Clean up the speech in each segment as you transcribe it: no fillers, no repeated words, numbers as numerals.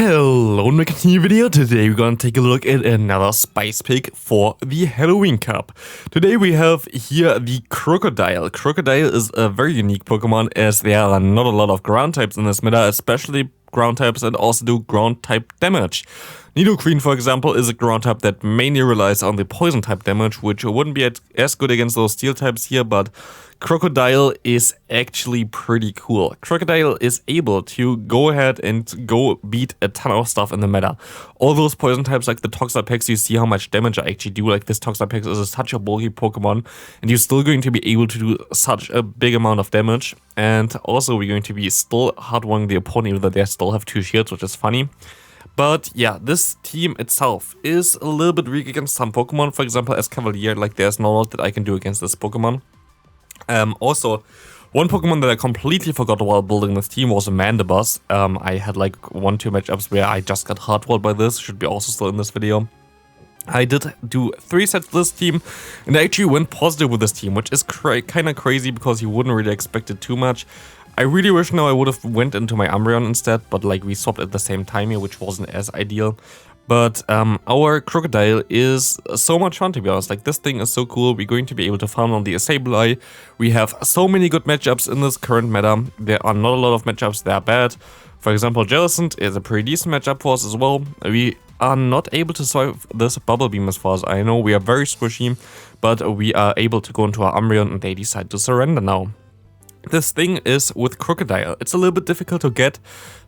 Hello and welcome to a new video. Today we're gonna take a look at another spice pick for the Halloween Cup. Today we have here the Krookodile. Krookodile is a very unique Pokemon as there are not a lot of ground types in this meta, especially ground types that also do ground type damage. Nidoqueen, for example, is a ground type that mainly relies on the poison type damage, which wouldn't be as good against those steel types here, but Krookodile is actually pretty cool. Krookodile is able to go ahead and go beat a ton of stuff in the meta. All those poison types like the Toxapex, you see how much damage I actually do. Like this Toxapex is such a bulky Pokemon and you're still going to be able to do such a big amount of damage. And also we're going to be still hard-walling the opponent even though they still have 2 shields, which is funny. But yeah, this team itself is a little bit weak against some Pokemon. For example, as Cavalier, like there's not a lot that I can do against this Pokemon. Also, one Pokemon that I completely forgot while building this team was a Mandibuzz. I had like 1-2 matchups where I just got hardwalled by this, should be also still in this video. I did do 3 sets of this team, and I actually went positive with this team, which is kind of crazy because you wouldn't really expect it too much. I really wish now I would have went into my Umbreon instead, but like we swapped at the same time here, which wasn't as ideal. But our Krookodile is so much fun, to be honest. Like this thing is so cool. We're going to be able to farm on the Sableye. We have so many good matchups in this current meta. There are not a lot of matchups that are bad. For example, Jellicent is a pretty decent matchup for us as well. We are not able to survive this Bubble Beam as far as I know. We are very squishy, but we are able to go into our Umbreon and they decide to surrender now. This thing is with Krookodile. It's a little bit difficult to get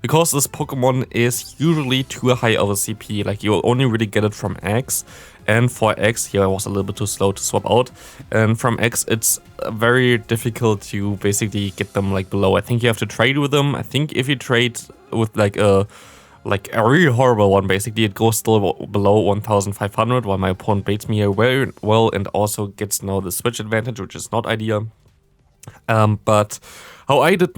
because this Pokemon is usually too high of a CP. Like you'll only really get it from X, and for X here I was a little bit too slow to swap out, and from X it's very difficult to basically get them like below. I think you have to trade with them. I think if you trade with like a really horrible one, basically it goes still below 1500 while my opponent baits me here very well and also gets now the switch advantage, which is not ideal. But how I got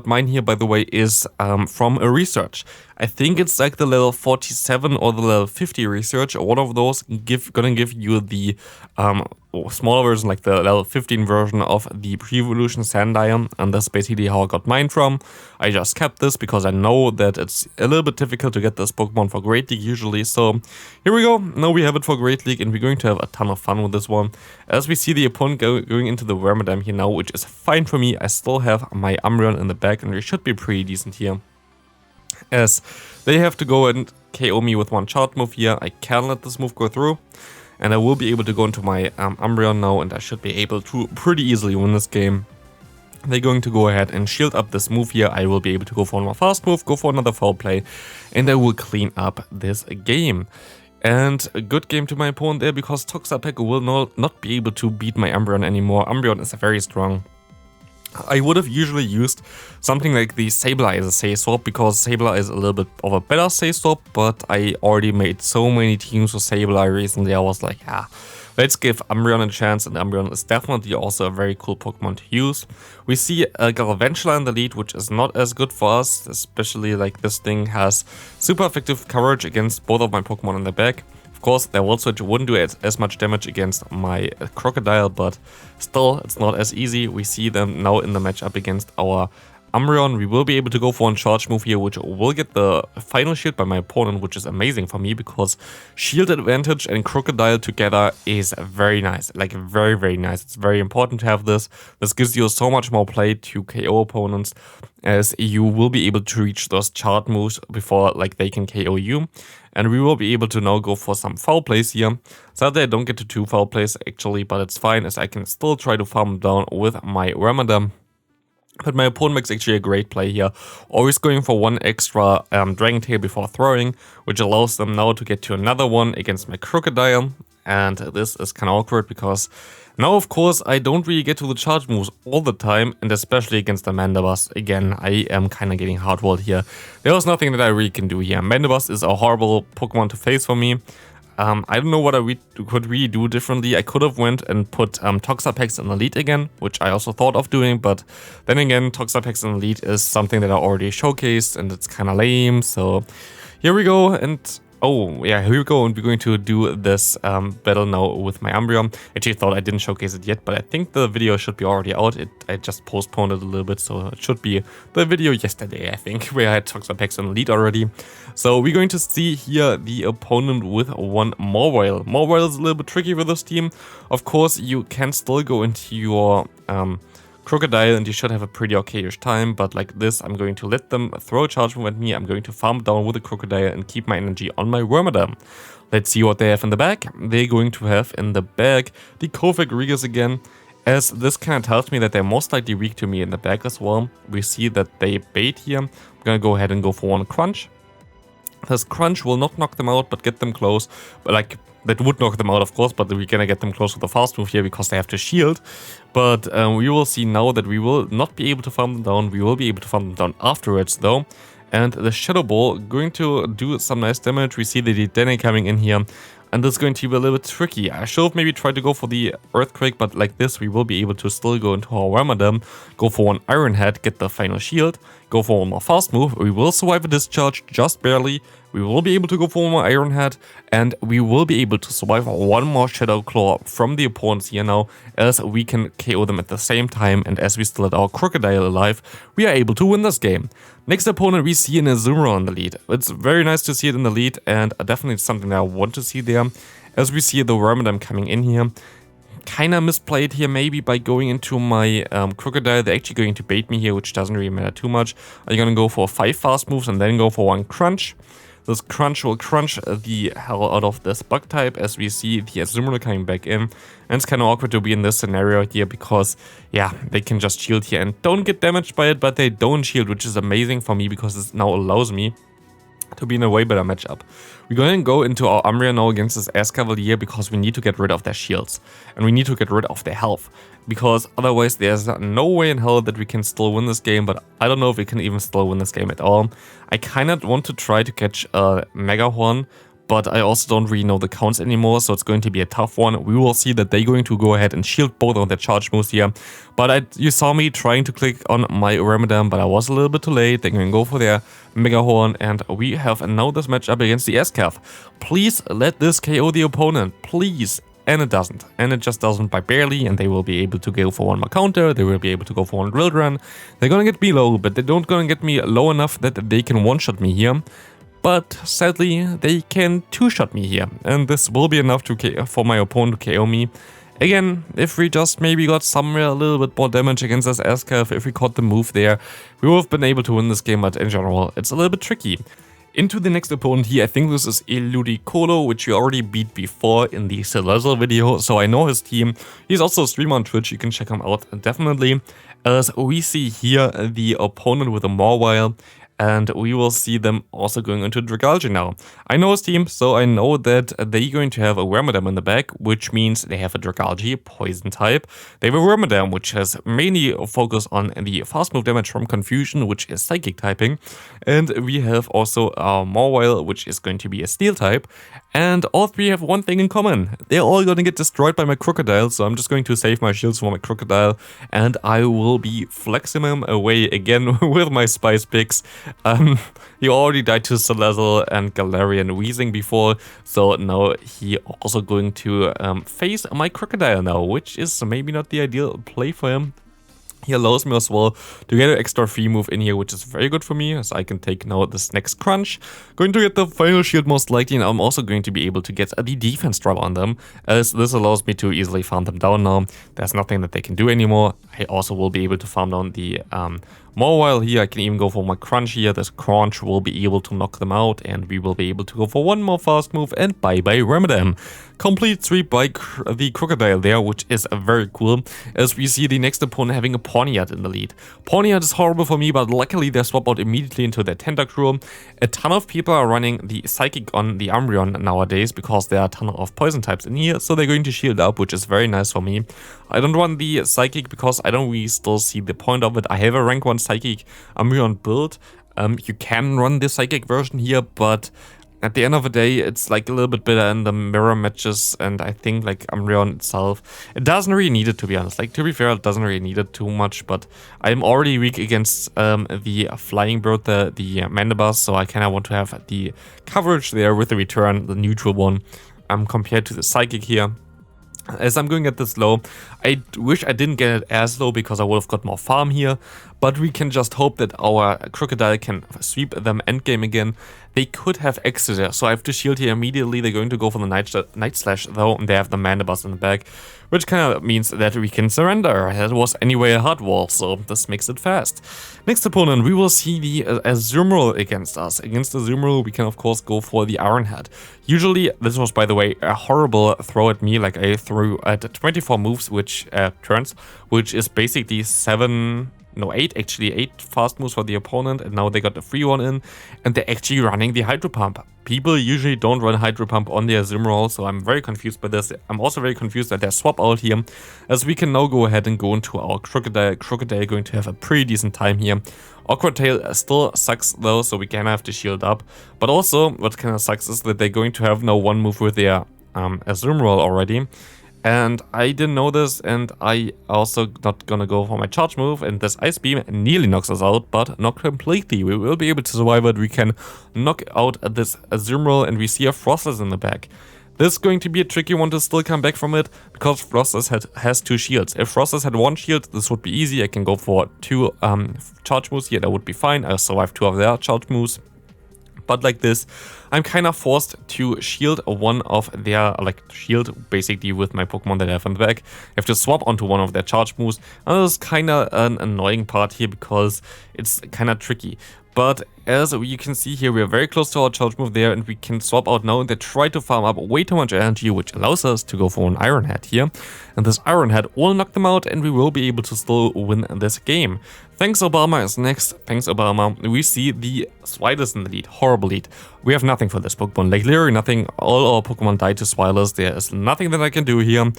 mine here, by the way, is from a research. I think it's like the level 47 or the level 50 research, or one of those gonna give you the smaller version, like the level 15 version of the pre-evolution Sandile, and that's basically how I got mine from. I just kept this because I know that it's a little bit difficult to get this Pokemon for Great League usually, so here we go. Now we have it for Great League and we're going to have a ton of fun with this one. As we see the opponent going into the Wormadam here now, which is fine for me. I still have my Umbreon in the back and we should be pretty decent here. As they have to go and KO me with one charge move here, I can let this move go through. And I will be able to go into my Umbreon now and I should be able to pretty easily win this game. They're going to go ahead and shield up this move here. I will be able to go for one more fast move, go for another foul play, and I will clean up this game. And a good game to my opponent there because Toxapex will not be able to beat my Umbreon anymore. Umbreon is very strong. I would have usually used something like the Sableye as a safe swap because Sableye is a little bit of a better safe swap, but I already made so many teams with Sableye recently. I was like, yeah, let's give Umbreon a chance, and Umbreon is definitely also a very cool Pokemon to use. We see a Galvantula in the lead, which is not as good for us, especially like this thing has super effective coverage against both of my Pokemon in the back. Of course, their Volt Switch wouldn't do as much damage against my Krookodile, but still, it's not as easy. We see them now in the matchup against our Umbreon. We will be able to go for one charge move here, which will get the final shield by my opponent, which is amazing for me because shield advantage and Krookodile together is very nice. Like very, very nice. It's very important to have this. This gives you so much more play to KO opponents as you will be able to reach those charge moves before like they can KO you. And we will be able to now go for some foul plays here. Sadly, I don't get to 2 foul plays actually, but it's fine as I can still try to farm down with my Wormadam. But my opponent makes actually a great play here, always going for one extra Dragon Tail before throwing, which allows them now to get to another one against my Krookodile. And this is kind of awkward because now, of course, I don't really get to the charge moves all the time, and especially against the Mandibuzz. Again, I am kind of getting hardwalled here. There was nothing that I really can do here. Mandibuzz is a horrible Pokemon to face for me. I don't know what I could really do differently. I could have went and put Toxapex in the lead again, which I also thought of doing, but then again, Toxapex in the lead is something that I already showcased, and it's kind of lame, so here we go, and Oh, yeah, here we go, and we're going to do this battle now with my Umbreon. Actually, I thought I didn't showcase it yet, but I think the video should be already out. I just postponed it a little bit, so it should be the video yesterday, I think, where I had Toxapex in the lead already. So we're going to see here the opponent with one MEweedle. MEweedle is a little bit tricky with this team. Of course, you can still go into your Krookodile and you should have a pretty okay-ish time, but like this, I'm going to let them throw a charge move at me. I'm going to farm down with the Krookodile and keep my energy on my Wormadam. Let's see what they have in the back. They're going to have in the back the Kovac Regus again, as this kind of tells me that they're most likely weak to me in the back as well. We see that they bait here. I'm gonna go ahead and go for one Crunch. This Crunch will not knock them out, but get them close. But like, that would knock them out, of course, but we're gonna get them close with a fast move here because they have to shield. But we will see now that we will not be able to farm them down. We will be able to farm them down afterwards, though. And the Shadow Ball going to do some nice damage. We see the Dedenne coming in here. And this is going to be a little bit tricky. I should have maybe tried to go for the Earthquake, but like this, we will be able to still go into our Wormadam, go for one Iron Head, get the final shield, go for one more fast move. We will survive a discharge, just barely. We will be able to go for one more Iron Head, and we will be able to survive one more Shadow Claw from the opponents here now, as we can KO them at the same time, and as we still have our Krookodile alive, we are able to win this game. Next opponent, we see an Umbreon in the lead. It's very nice to see it in the lead, and definitely something that I want to see there. As we see the Wormadam coming in here, kind of misplayed here maybe by going into my Krookodile. They're actually going to bait me here, which doesn't really matter too much. I'm going to go for 5 fast moves and then go for one Crunch. This Crunch will crunch the hell out of this bug type, as we see the Azumarill coming back in. And it's kind of awkward to be in this scenario here because, yeah, they can just shield here and don't get damaged by it, but they don't shield, which is amazing for me because it now allows me to be in a way better matchup. We're going to go into our Umbreon now against this Ass Cavalier because we need to get rid of their shields. And we need to get rid of their health. Because otherwise there's no way in hell that we can still win this game. But I don't know if we can even still win this game at all. I kind of want to try to catch a Mega Horn, but I also don't really know the counts anymore, so it's going to be a tough one. We will see that they're going to go ahead and shield both of their charge moves here. But you saw me trying to click on my Wormadam, but I was a little bit too late. They're going to go for their Mega Horn, and we have now this matchup against the S-Cav. Please let this KO the opponent, please. And it doesn't. And it just doesn't by barely, and they will be able to go for one more counter, they will be able to go for one drill run. They're going to get me low, but they don't going to get me low enough that they can one-shot me here. But sadly, they can two-shot me here, and this will be enough for my opponent to KO me. Again, if we just maybe got somewhere a little bit more damage against this S-Cav, if we caught the move there, we would have been able to win this game, but in general, it's a little bit tricky. Into the next opponent here, I think this is Eludicolo, which we already beat before in the Celestial video, so I know his team. He's also a streamer on Twitch, you can check him out definitely. As we see here, the opponent with a MEweedle, and we will see them also going into Dragalge now. I know his team, so I know that they're going to have a Wormadam in the back, which means they have a Dragalge, poison type. They have a Wormadam, which has mainly focus on the fast move damage from Confusion, which is psychic typing. And we have also our MEweedle, which is going to be a steel type. And all three have one thing in common. They're all going to get destroyed by my Krookodile, so I'm just going to save my shields for my Krookodile. And I will be flexing him away again with my spice picks. He already died to Celestial and Galarian Weezing before, so now he also going to face my Krookodile now, which is maybe not the ideal play for him. He allows me as well to get an extra free move in here, which is very good for me, as I can take now this next Crunch. Going to get the final shield most likely, and I'm also going to be able to get the defense drop on them, as this allows me to easily farm them down now. There's nothing that they can do anymore. I also will be able to farm down the MEweedle here. I can even go for my Crunch here. This Crunch will be able to knock them out, and we will be able to go for one more fast move, and bye-bye Wormadam. Complete sweep by the Krookodile there, which is very cool, as we see the next opponent having a Pawniard in the lead. Pawniard is horrible for me, but luckily they swap out immediately into their Tentacruel. A ton of people are running the Psychic on the Umbreon nowadays, because there are a ton of poison types in here, so they're going to shield up, which is very nice for me. I don't run the Psychic because I don't really still see the point of it. I have a rank 1 Psychic Umbreon build. You can run the Psychic version here, but at the end of the day, it's like a little bit better in the mirror matches, and I think like Umbreon itself, it doesn't really need it, to be honest. Like, to be fair, it doesn't really need it too much, but I'm already weak against the flying bird, the Mandibuzz, so I kind of want to have the coverage there with the return, the neutral one, compared to the psychic here. As I'm going at this low, I wish I didn't get it as low because I would have got more farm here, but we can just hope that our Krookodile can sweep them endgame again. They could have Exeter, so I have to shield here immediately. They're going to go for the Night Slash though, and they have the Mandibuzz in the back, which kind of means that we can surrender. That was anyway a hard wall, so this makes it fast. Next opponent, we will see the Azumarill against us. Against Azumarill, we can of course go for the Iron Head. Usually, this was by the way a horrible throw at me, like I threw at 24 moves, which turns, which is basically 8 fast moves for the opponent, and now they got the free one in, and they're actually running the Hydro Pump. People usually don't run Hydro Pump on their Azumarill, so I'm very confused by this. I'm also very confused at their swap out here, as we can now go ahead and go into our Krookodile. Krookodile going to have a pretty decent time here. Awkward Tail still sucks though, so we kind of have to shield up. But also, what kind of sucks is that they're going to have now one move with their Azumarill already. And I didn't know this, and I also not gonna go for my charge move, and this Ice Beam nearly knocks us out, but not completely. We will be able to survive it. We can knock out this Azumarill, and we see a Frostless in the back. This is going to be a tricky one to still come back from it, because Frostless has 2 shields. If Frostless had 1 shield, this would be easy. I can go for 2 charge moves here, that would be fine. I survived 2 of their charge moves. But like this, I'm kind of forced to shield one of their, shield basically with my Pokemon that I have in the back. I have to swap onto one of their charge moves, and this is kind of an annoying part here because it's kind of tricky. But as you can see here, we are very close to our charge move there, and we can swap out now, and they try to farm up way too much energy, which allows us to go for an Iron Head here. And this Iron Head will knock them out, and we will be able to still win this game. Thanks Obama is next. Thanks Obama. We see the Swilers in the lead. Horrible lead. We have nothing for this Pokemon. Like literally nothing. All our Pokemon died to Swilers. There is nothing that I can do here.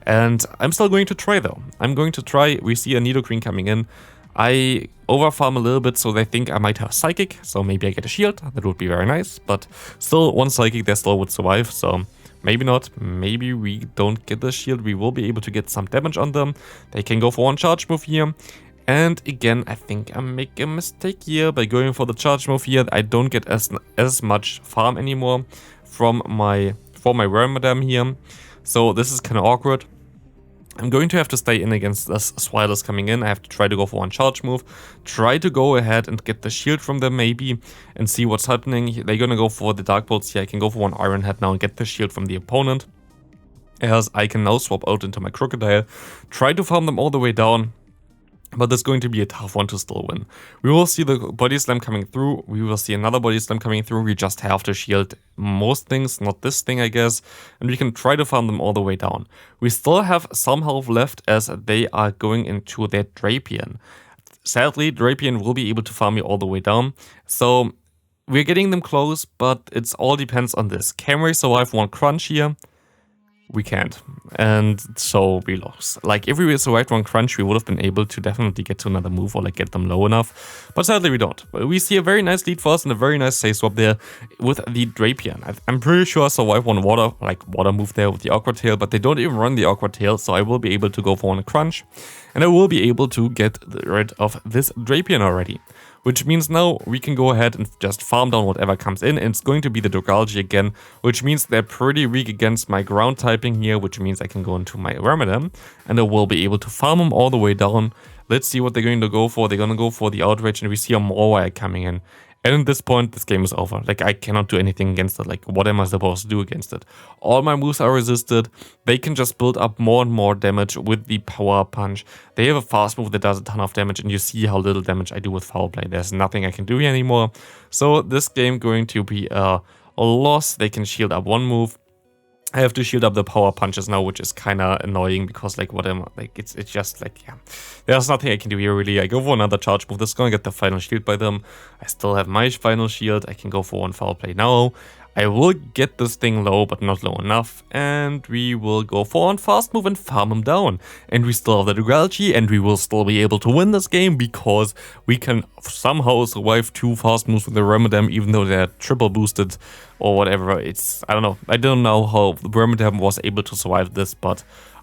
And I'm still going to try though. I'm going to try. We see a Nidoqueen coming in. I overfarm a little bit, so they think I might have Psychic, so maybe I get a shield. That would be very nice, but still, one Psychic, they still would survive, so maybe not. Maybe we don't get the shield. We will be able to get some damage on them. They can go for one charge move here. And again, I think I make a mistake here by going for the charge move here. I don't get as much farm anymore from my Wormadam here, so this is kind of awkward. I'm going to have to stay in against this Swilers coming in. I have to try to go for one charge move, try to go ahead and get the shield from them maybe, and see what's happening. They're gonna go for the Dark Bolts here. I can go for one Iron Head now and get the shield from the opponent, as I can now swap out into my Krookodile, try to farm them all the way down. But this is going to be a tough one to still win. We will see the Body Slam coming through. We will see another Body Slam coming through. We just have to shield most things, not this thing, I guess. And we can try to farm them all the way down. We still have some health left as they are going into their Drapion. Sadly, Drapion will be able to farm me all the way down. So we're getting them close, but it all depends on this. Can we survive one crunch here? We can't, and so we lost. Like, if we survived one crunch, we would have been able to definitely get to another move or like get them low enough, but sadly we don't. We see a very nice lead for us and a very nice safe swap there with the Drapion. I'm pretty sure I survived one water move there with the Awkward Tail, but they don't even run the Awkward Tail, so I will be able to go for one crunch, and I will be able to get rid of this Drapion already. Which means now we can go ahead and just farm down whatever comes in, and it's going to be the Dragalge again, which means they're pretty weak against my ground typing here, which means I can go into my Wormadam, and I will be able to farm them all the way down. Let's see what they're going to go for. They're going to go for the Outrage, and we see a Mawile coming in. And at this point, this game is over. Like, I cannot do anything against it. Like, what am I supposed to do against it? All my moves are resisted. They can just build up more and more damage with the Power Punch. They have a fast move that does a ton of damage, and you see how little damage I do with Foul Play. There's nothing I can do here anymore. So this game going to be a loss. They can shield up one move. I have to shield up the Power Punches now, which is kind of annoying because, like, it's just like, yeah, there's nothing I can do here really. I go for another charge move. This is going to get the final shield by them. I still have my final shield. I can go for one Foul Play now. I will get this thing low, but not low enough, and we will go for on fast move and farm him down. And we still have the duality, and we will still be able to win this game because we can somehow survive 2 fast moves with the Remedem, even though they're triple boosted or whatever. I don't know. I don't know how the Remedem was able to survive this, but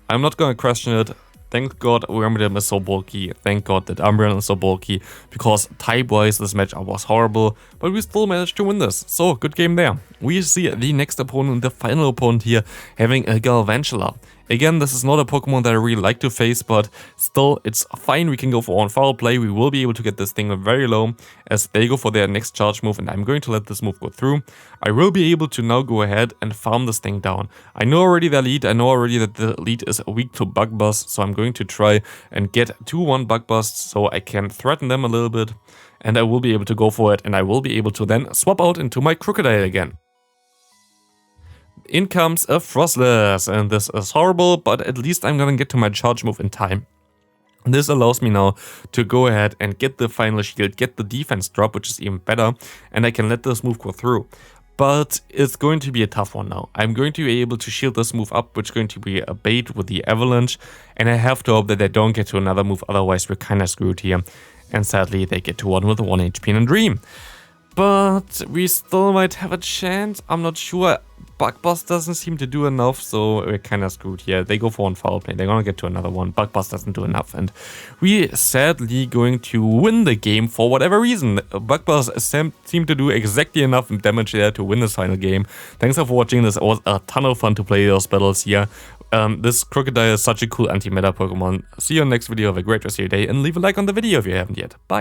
I'm not gonna question it. Thank God Umbreon is so bulky, thank God that Umbreon is so bulky, because type-wise this matchup was horrible, but we still managed to win this, so good game there. We see the next opponent, the final opponent here, having a Galvantula. Again, this is not a Pokemon that I really like to face, but still, it's fine. We can go for on-foul play. We will be able to get this thing very low as they go for their next charge move, and I'm going to let this move go through. I will be able to now go ahead and farm this thing down. I know already their lead. I know already that the lead is weak to Bug Buzz, so I'm going to try and get 2-1 Bug Buzz so I can threaten them a little bit, and I will be able to go for it, and I will be able to then swap out into my Krookodile again. In comes a Frostless, and this is horrible, but at least I'm gonna get to my charge move in time. This allows me now to go ahead and get the final shield, get the defense drop, which is even better, and I can let this move go through. But it's going to be a tough one now. I'm going to be able to shield this move up, which is going to be a bait with the Avalanche, and I have to hope that they don't get to another move, otherwise we're kinda screwed here. And sadly, they get to one with 1 HP and a Dream. But we still might have a chance, I'm not sure. Bug Buzz doesn't seem to do enough, so we're kind of screwed here. They go for one foul play, they're gonna get to another one. Bug Buzz doesn't do enough, and we sadly going to win the game for whatever reason. Bug Buzz seemed to do exactly enough damage there to win this final game. Thanks for watching, this was a ton of fun to play those battles here. This Krookodile is such a cool anti-meta Pokemon. See you in the next video, have a great rest of your day, and leave a like on the video if you haven't yet. Bye!